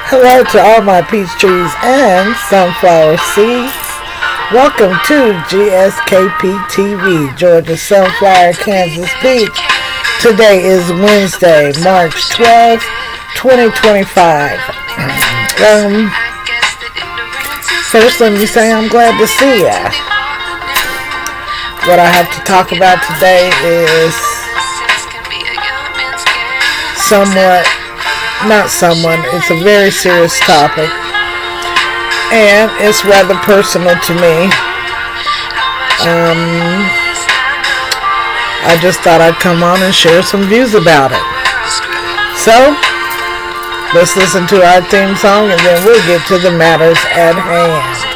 Hello to all my peach trees and sunflower seeds. Welcome to GSKP TV, Georgia Sunflower, Kansas Peach. Today is Wednesday, March 12th, 2025. First, let me say I'm glad to see ya. What I have to talk about today is it's a very serious topic, and it's rather personal to me. I just thought I'd come on and share some views about it. So, let's listen to our theme song, and then we'll get to the matters at hand.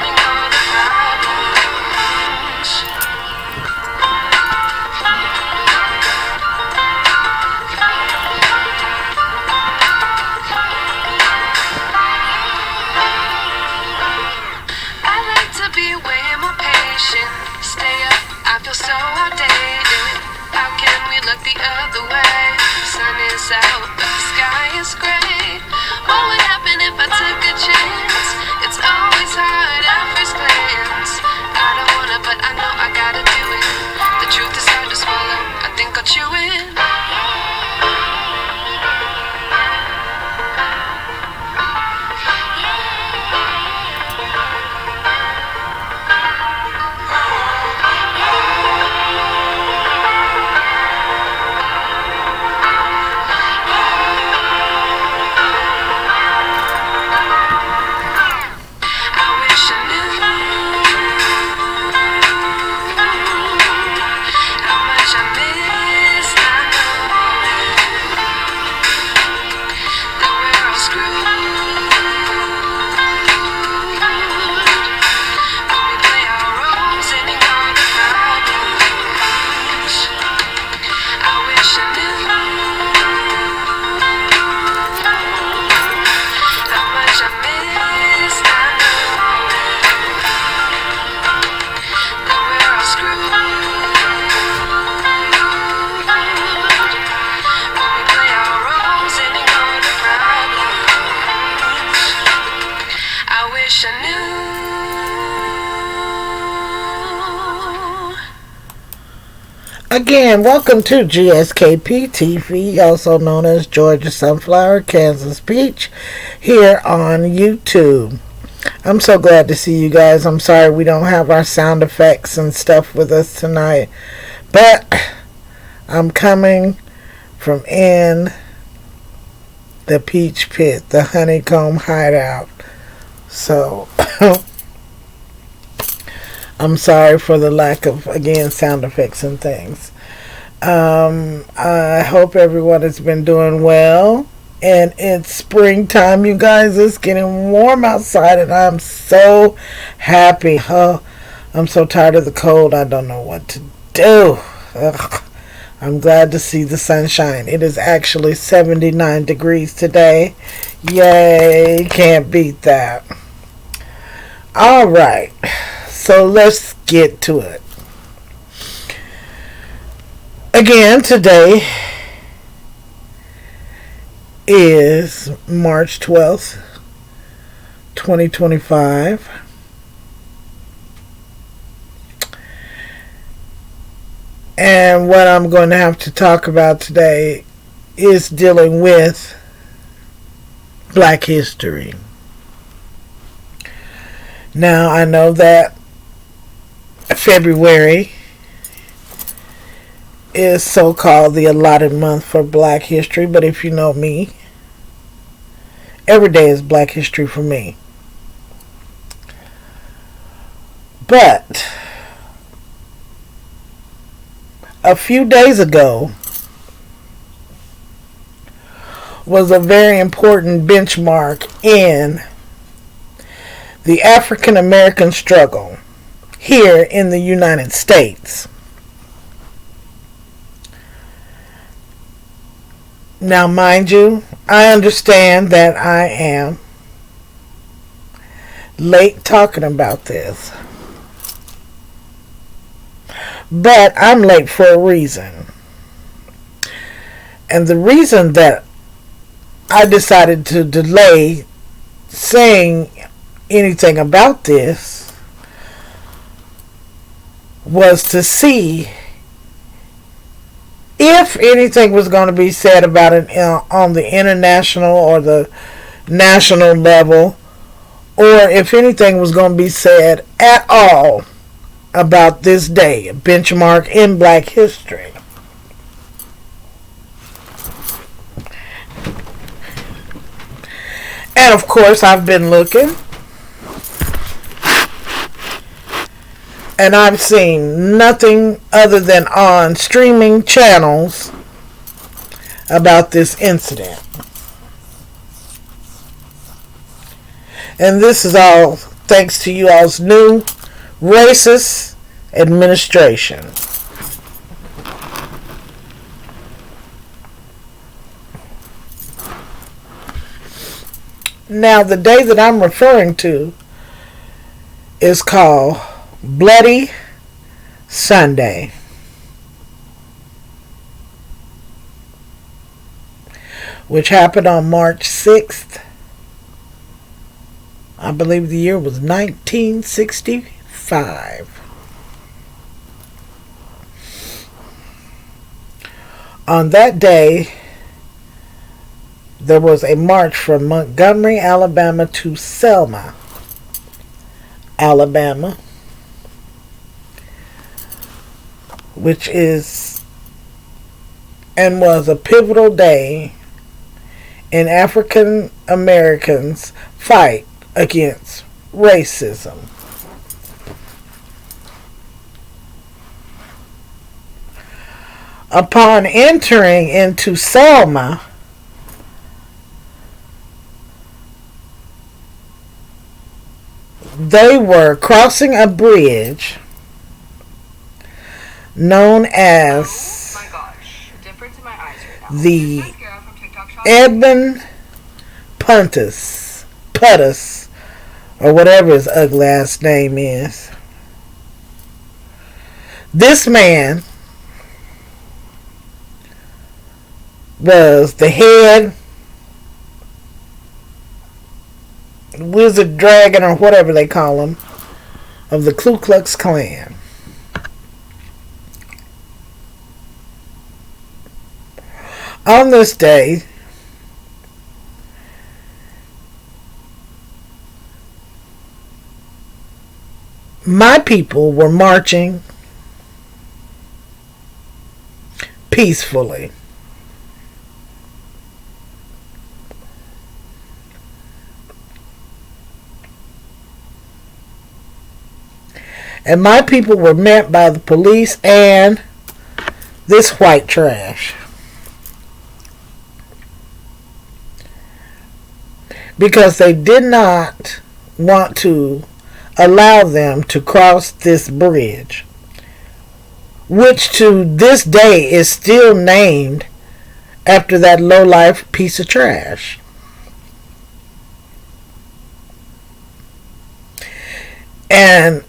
Again, welcome to GSKP TV, also known as Georgia Sunflower, Kansas Peach, here on YouTube. I'm so glad to see you guys. I'm sorry we don't have our sound effects and stuff with us tonight, but I'm coming from in the peach pit, the honeycomb hideout. So I'm sorry for the lack of, again, sound effects and things. I hope everyone has been doing well. And it's springtime, you guys. It's getting warm outside, and I'm so happy. Oh, I'm so tired of the cold. I don't know what to do. Ugh. I'm glad to see the sunshine. It is actually 79 degrees today. Yay. Can't beat that. All right. So let's get to it. Again, today is March 12th, 2025. And what I'm going to have to talk about today is dealing with Black history. Now, I know that February is so-called the allotted month for Black history, but if you know me, every day is Black history for me. But a few days ago was a very important benchmark in the African American struggle here in the United States. Now, mind you, I understand that I am late talking about this, but I'm late for a reason. And the reason that I decided to delay saying anything about this was to see if anything was going to be said about it on the international or the national level, or if anything was going to be said at all about this day, a benchmark in Black history. And of course, I've been looking, and I've seen nothing other than on streaming channels about this incident. And this is all thanks to you all's new racist administration. Now, the day that I'm referring to is called Bloody Sunday. Which happened on March 6th. I believe the year was 1965. On that day, there was a march from Montgomery, Alabama to Selma, Alabama, which is and was a pivotal day in African Americans' fight against racism. Upon entering into Selma, they were crossing a bridge known as the Edmund Puntus, or whatever his ugly ass name is. This man was the head wizard, dragon, or whatever they call him, of the Ku Klux Klan. On this day, my people were marching peacefully. And my people were met by the police and this white trash. Because they did not want to allow them to cross this bridge, which to this day is still named after that low-life piece of trash. And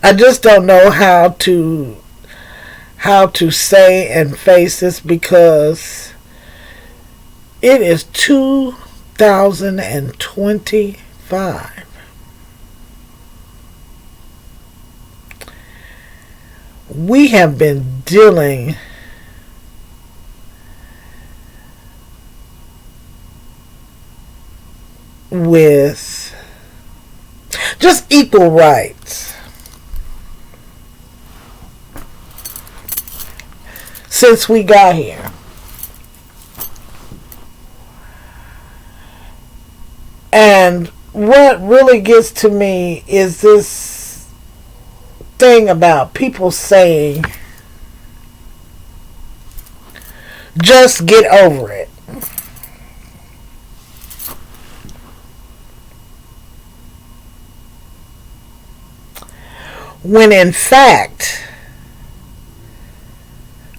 I just don't know how to say and face this, because it is 2025. We have been dealing with just equal rights since we got here. And what really gets to me is this thing about people saying, just get over it. When in fact,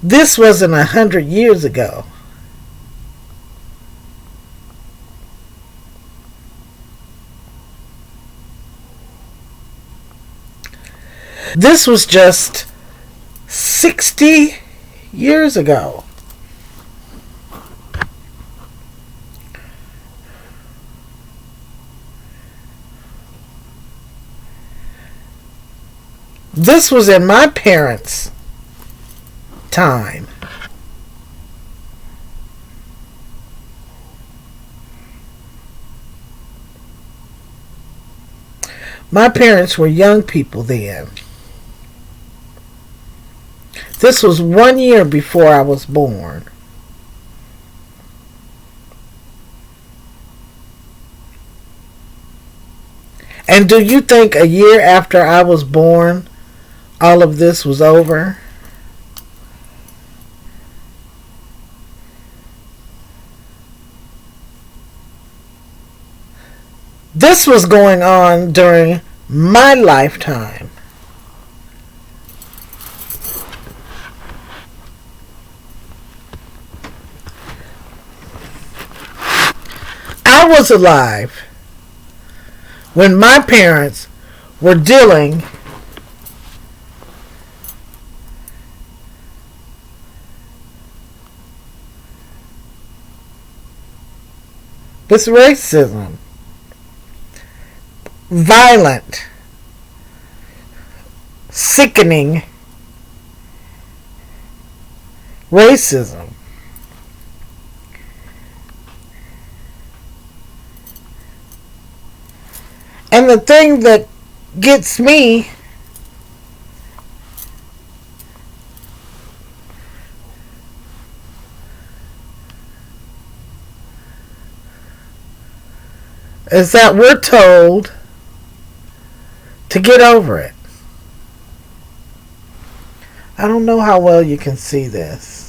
this wasn't 100 years ago. This was just 60 years ago. This was in my parents' time. My parents were young people then. This was 1 year before I was born. And do you think a year after I was born, all of this was over? This was going on during my lifetime. I was alive when my parents were dealing with racism, violent, sickening racism. And the thing that gets me is that we're told to get over it. I don't know how well you can see this.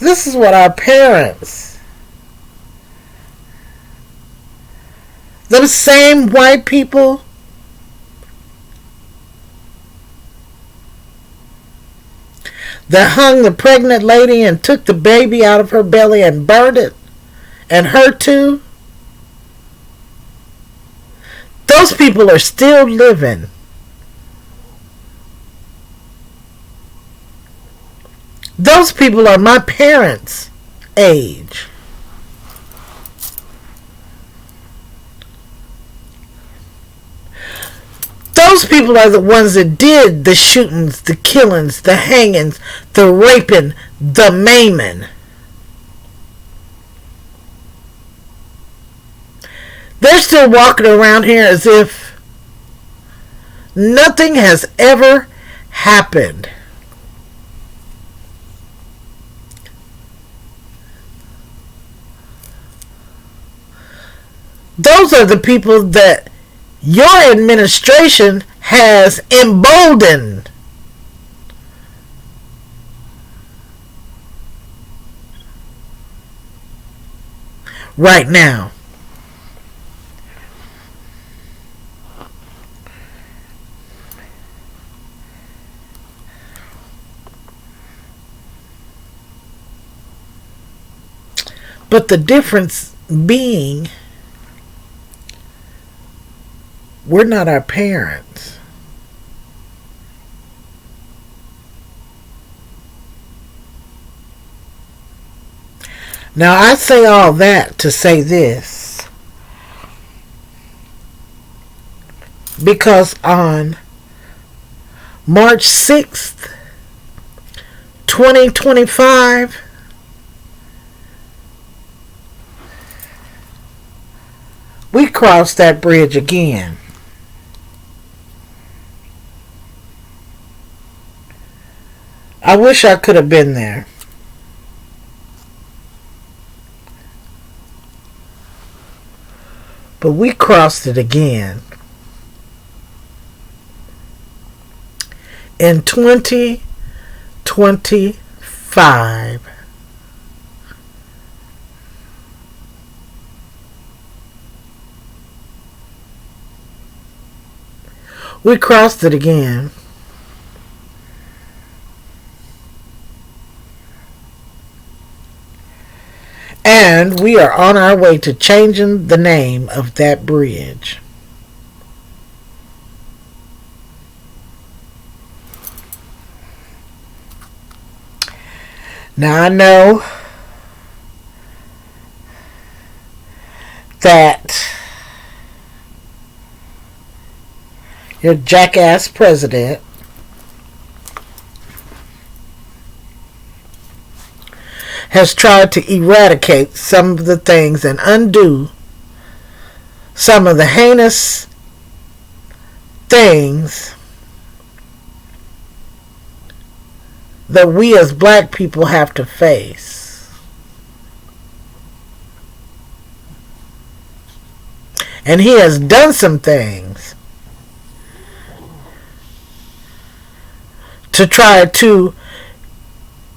This is what our parents, those same white people, that hung the pregnant lady and took the baby out of her belly and burned it, and her too, those people are still living. Those people are my parents' age. Those people are the ones that did the shootings, the killings, the hangings, the raping, the maiming. They're still walking around here as if nothing has ever happened. Those are the people that your administration has emboldened. Right now. But the difference being, we're not our parents. Now, I say all that to say this. Because on March 6th, 2025, we crossed that bridge again. I wish I could have been there. But we crossed it again. In 2025. We crossed it again. And we are on our way to changing the name of that bridge. Now I know that your jackass president has tried to eradicate some of the things and undo some of the heinous things that we as black people have to face. And he has done some things to try to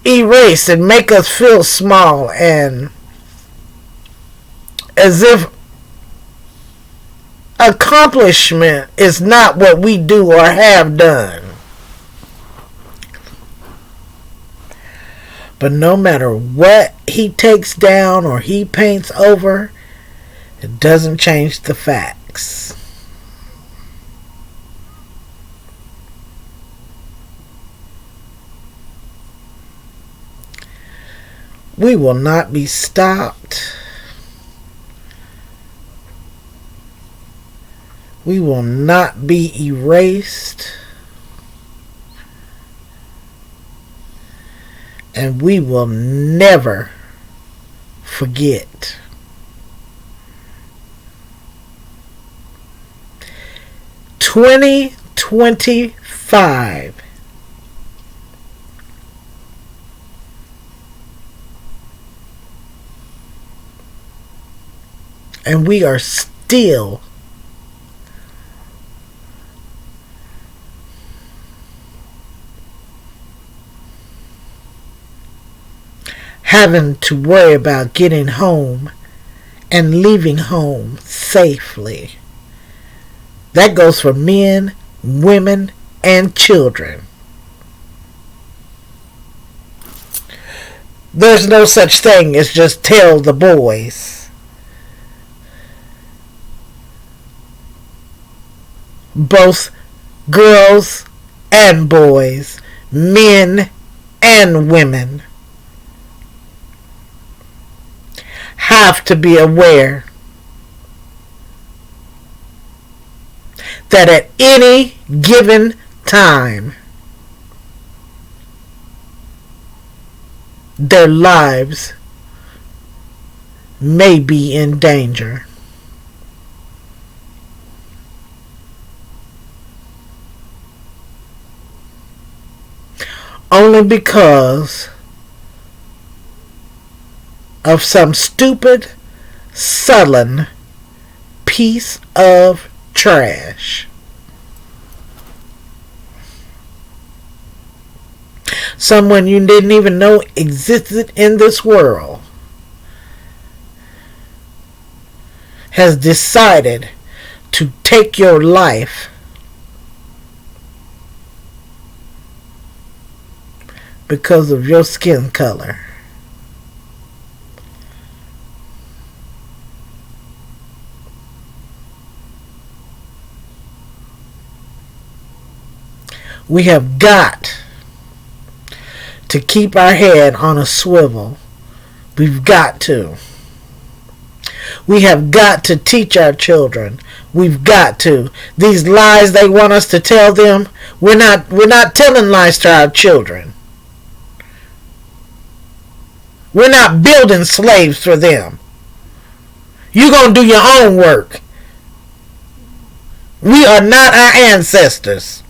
erase and make us feel small and as if accomplishment is not what we do or have done. But no matter what he takes down or he paints over, it doesn't change the facts. We will not be stopped. We will not be erased. And we will never forget. $2025. And we are still having to worry about getting home and leaving home safely. That goes for men, women, and children. There's no such thing as just tell the boys. Both girls and boys, men and women, have to be aware that at any given time, their lives may be in danger. Only because of some stupid, sullen piece of trash. Someone you didn't even know existed in this world has decided to take your life because of your skin color. We have got to keep our head on a swivel. We've got to. We have got to teach our children. We've got to. These lies they want us to tell them, we're not telling lies to our children. We're not building slaves for them. You're going to do your own work. We are not our ancestors.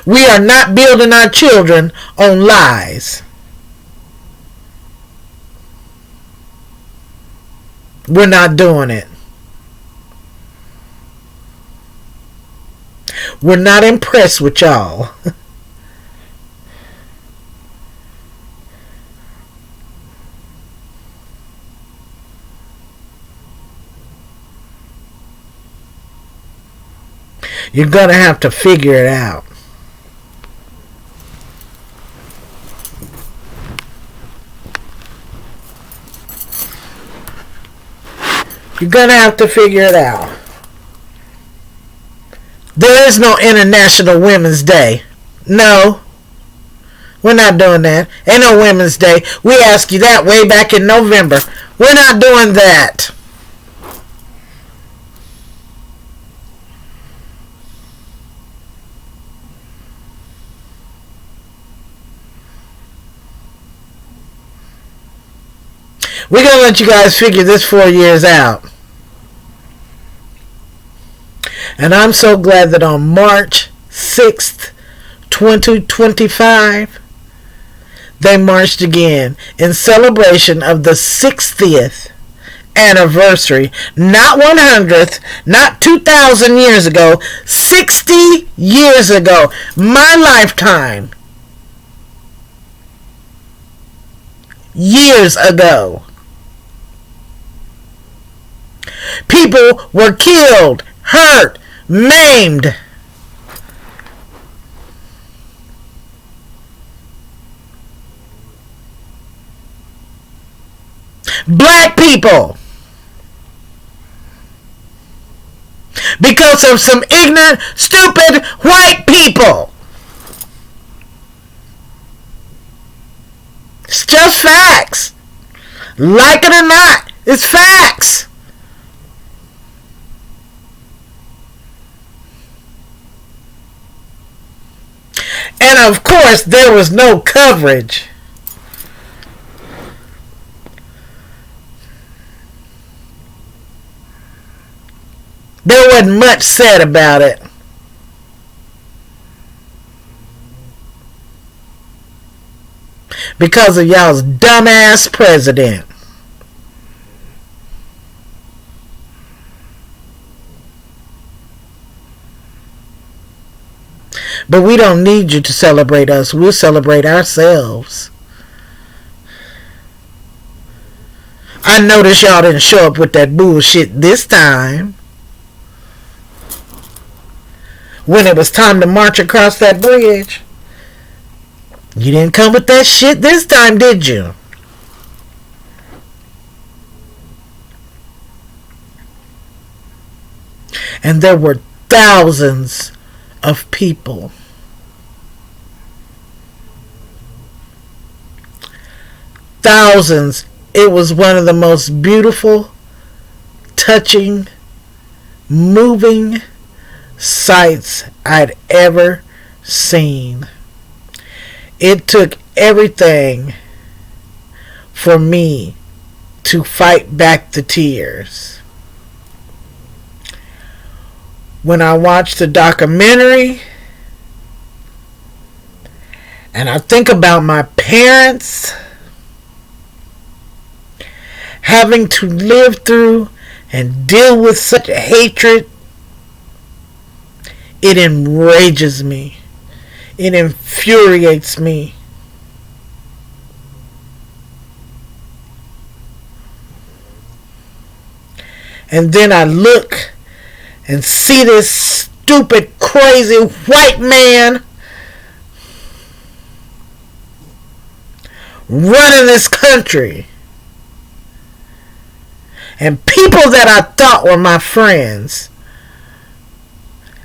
We are not building our children on lies. We're not doing it. We're not impressed with y'all. You're going to have to figure it out. You're going to have to figure it out. There is no International Women's Day. No. We're not doing that. Ain't no Women's Day. We asked you that way back in November. We're not doing that. We're going to let you guys figure this 4 years out. And I'm so glad that on March 6th, 2025, they marched again in celebration of the 60th anniversary. Not 100th, not 2,000 years ago, 60 years ago. My lifetime. Years ago. People were killed, hurt, maimed. Black people. Because of some ignorant, stupid white people. It's just facts. Like it or not, it's facts. And of course, there was no coverage. There wasn't much said about it. Because of y'all's dumbass president. But we don't need you to celebrate us. We'll celebrate ourselves. I noticed y'all didn't show up with that bullshit this time. When it was time to march across that bridge. You didn't come with that shit this time, did you? And there were thousands of people. Thousands. It was one of the most beautiful, touching, moving sights I'd ever seen. It took everything for me to fight back the tears. When I watched the documentary and I think about my parents having to live through and deal with such hatred, it enrages me. It infuriates me. And then I look and see this stupid, crazy white man running this country. And people that I thought were my friends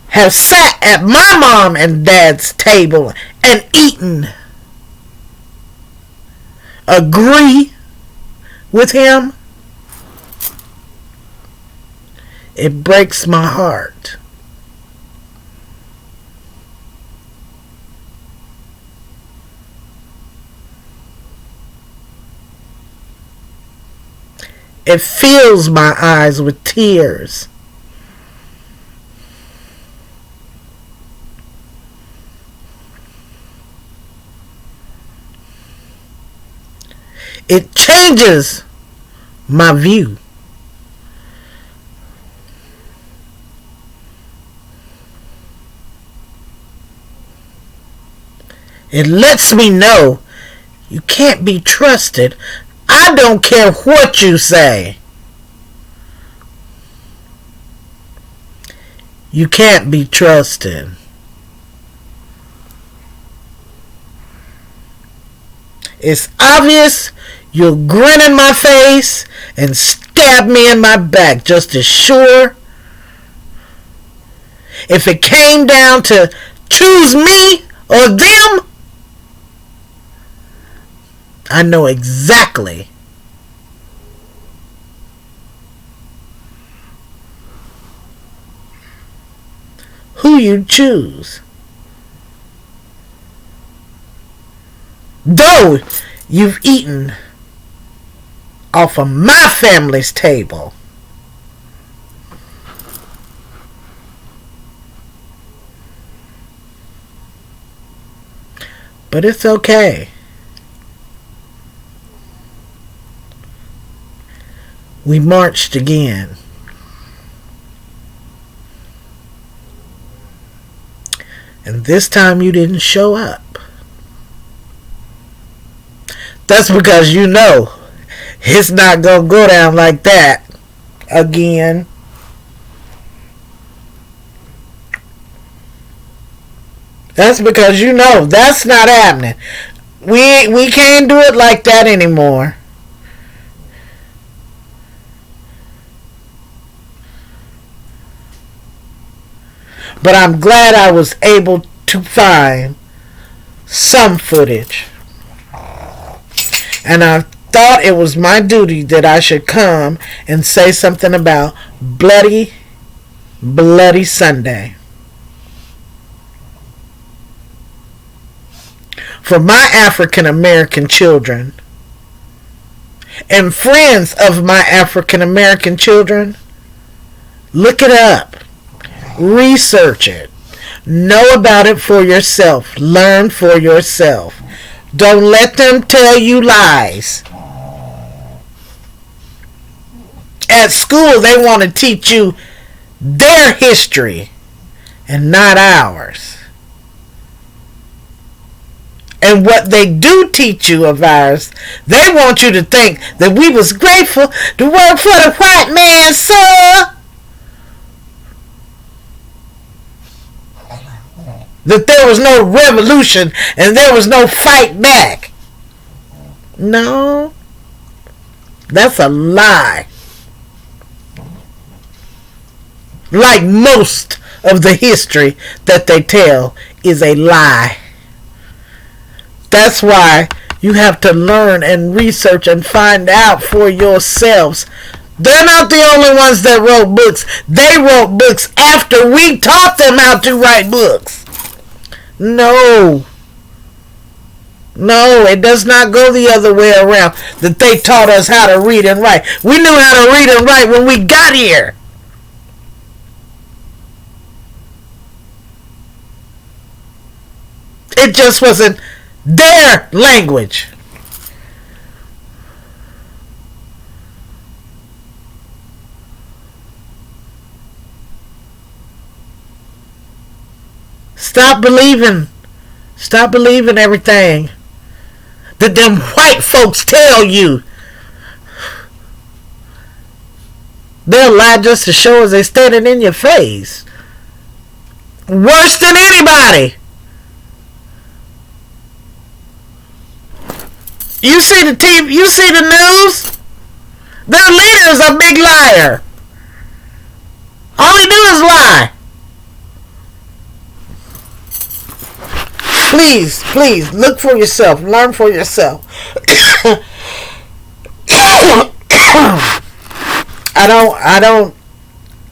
have sat at my mom and dad's table and eaten. Agree with him? It breaks my heart. It fills my eyes with tears. It changes my view. It lets me know you can't be trusted. I don't care what you say. You can't be trusted. It's obvious you'll grin in my face and stab me in my back just as sure. If it came down to choose me or them, I know exactly who you choose. Though you've eaten off of my family's table. But it's okay. We marched again. And this time you didn't show up. That's because you know it's not going to go down like that again. That's because you know that's not happening. We can't do it like that anymore. But I'm glad I was able to find some footage. And I thought it was my duty that I should come and say something about Bloody Sunday. For my African American children and friends of my African American children, look it up. Research it. Know about it for yourself. Learn for yourself. Don't let them tell you lies. At school, they want to teach you their history and not ours. And what they do teach you of ours, they want you to think that we was grateful to work for the white man, sir. That there was no revolution and there was no fight back. No. That's a lie. Like most of the history that they tell is a lie. That's why you have to learn and research and find out for yourselves. They're not the only ones that wrote books. They wrote books after we taught them how to write books. No, it does not go the other way around, that they taught us how to read and write. We knew how to read and write when we got here. It just wasn't their language. Stop believing everything that them white folks tell you. They'll lie just to show as they standing in your face. Worse than anybody. You see the TV, you see the news? Their leader is a big liar. All he do is lie. Please, look for yourself. Learn for yourself.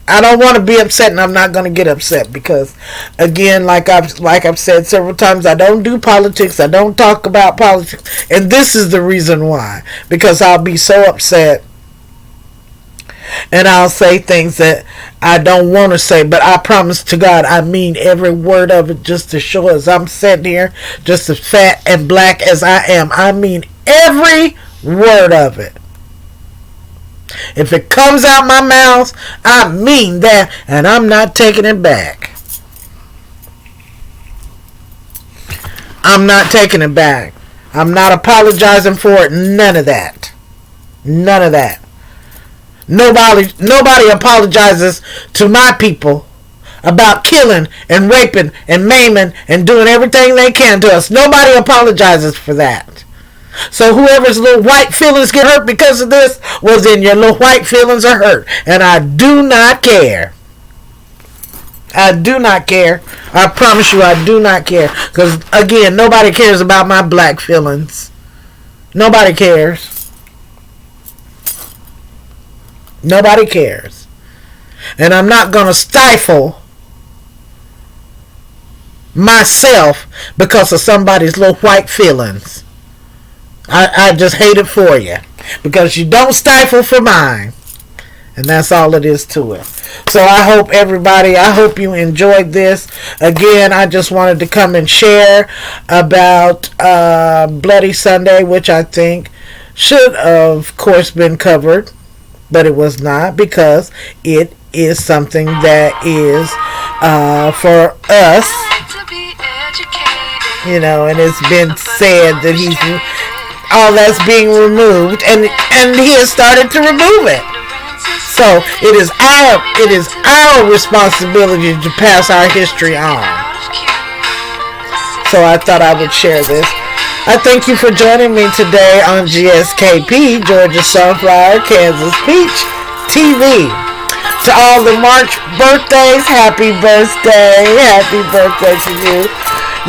I don't want to be upset, and I'm not going to get upset because, again, like I've said several times, I don't do politics. I don't talk about politics, and this is the reason why. Because I'll be so upset, and I'll say things that I don't want to say, but I promise to God I mean every word of it, just as sure as I'm sitting here, just as fat and black as I am. I mean every word of it. If it comes out my mouth, I mean that, and I'm not taking it back. I'm not taking it back. I'm not apologizing for it. None of that. None of that. Nobody apologizes to my people about killing and raping and maiming and doing everything they can to us. Nobody apologizes for that. So whoever's little white feelings get hurt because of this, well then your little white feelings are hurt. And I do not care. I do not care. I promise you I do not care. Because again, nobody cares about my black feelings. Nobody cares. Nobody cares. And I'm not going to stifle myself because of somebody's little white feelings. I just hate it for you. Because you don't stifle for mine. And that's all it is to it. So I hope I hope you enjoyed this. Again, I just wanted to come and share about Bloody Sunday, which I think should, of course, been covered. But it was not, because it is something that is for us. You know, and it's been said that all that's being removed, and he has started to remove it. So it is our responsibility to pass our history on. So I thought I would share this. I thank you for joining me today on GSKP, Georgia Sunflower, Kansas Peach TV. To all the March birthdays, happy birthday. Happy birthday to you.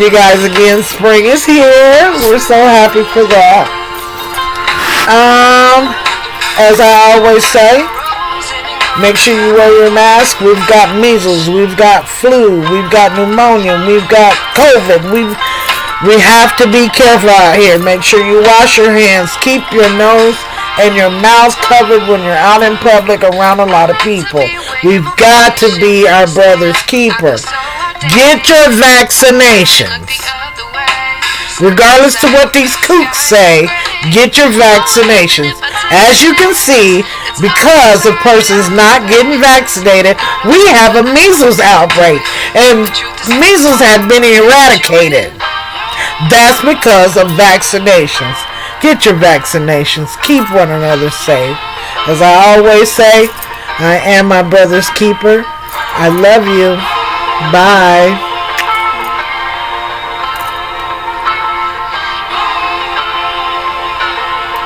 You guys, again, spring is here. We're so happy for that. As I always say, make sure you wear your mask. We've got measles, we've got flu, we've got pneumonia, we've got COVID. We have to be careful out here. Make sure you wash your hands. Keep your nose and your mouth covered when you're out in public around a lot of people. We've got to be our brother's keeper. Get your vaccinations. Regardless to what these kooks say, get your vaccinations. As you can see, because a person's not getting vaccinated, we have a measles outbreak. And measles have been eradicated. That's because of vaccinations. Get your vaccinations. Keep one another safe. As I always say, I am my brother's keeper. I love you. Bye.